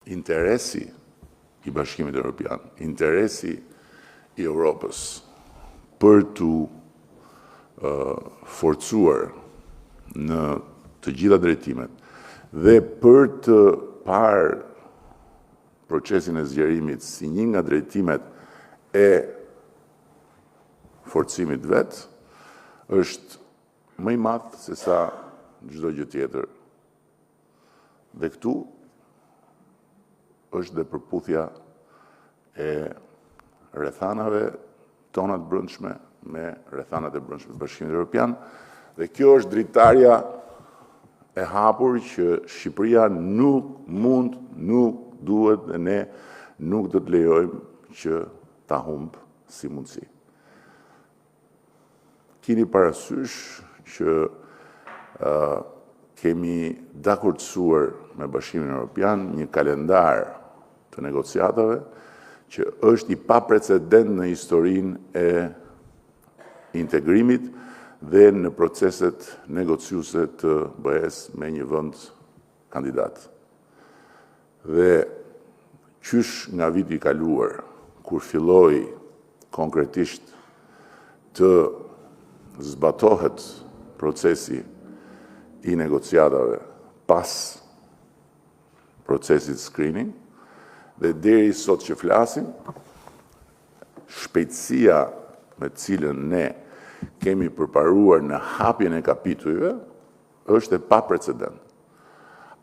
interesi i Bashkimit Evropian, interesi i Europës për të forcuar në të gjitha drejtimet dhe për të parë procesin e zgjerimit si një nga drejtimet e forcimit vetë, është më i madh se sa çdo gjë tjetër. Dhe këtu është dhe përputhja e rrethanave tona të brendshme me rrethanat e brendshme të Bashkimit Evropian, dhe kjo është dritarja e hapur që Shqipëria nuk mund, nuk duhet dhe ne nuk do të lejojmë që ta humbë si mundësi. Keni parasysh që kemi dakordsuar me Bashkimin Evropian një kalendar të negociatave që është i paprecedent në historinë e integrimit dhe në proceset negociuese të BE-s me një vend kandidat. Dhe qysh nga viti i kaluar, kur filloi konkretisht të zbatohet procesi i negociatave pas procesit screening, dhe deri sot që flasim, shpejtësia me cilën ne kemi përparuar në hapjen e kapitujve është e paprecedent.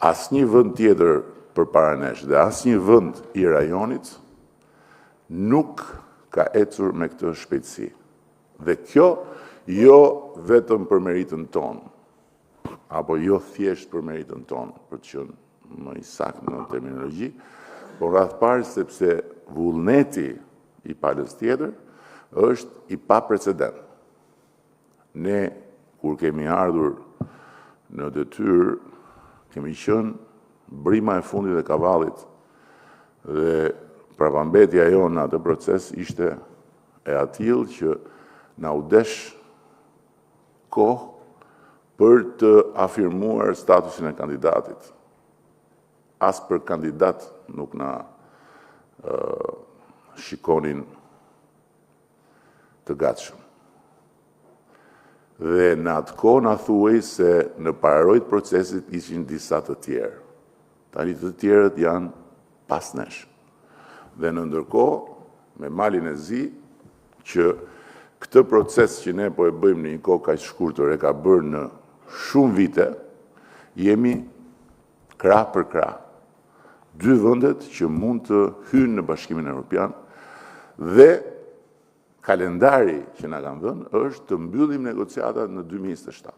Asnjë vend tjetër përpara nesh dhe asnjë vend i rajonit nuk ka ecur me këtë shpejtësi. Dhe kjo jo vetëm për meritën tonë, apo jo thjesht për meritën tonë, për të qenë më i saktë në terminologji, por rreth parë sepse vullneti i palës tjetër është i paprecedent. Ne, kur kemi ardhur në detyrë, kemi qenë brima e fundit e kavallit dhe prapambetja jonë në atë proces ishte e atill që na u desh kohë për të afirmuar statusin e kandidatit. As për kandidat nuk na shikonin të gatshëm. Dhe në atë kohë na thuaj se në pararojt procesit ishin disa të tjerë. Tani të tjerët janë pas nesh. Dhe në ndërkohë, me malin e zi, që këtë proces që ne po e bëjmë në një kohë kaq shkurtër e ka bërë në shumë vite, jemi krah për krah. Dy vendet që mund të hyjnë në Bashkimin Evropian dhe kalendari që na kanë dhënë është të mbyllim negociatat në 2027.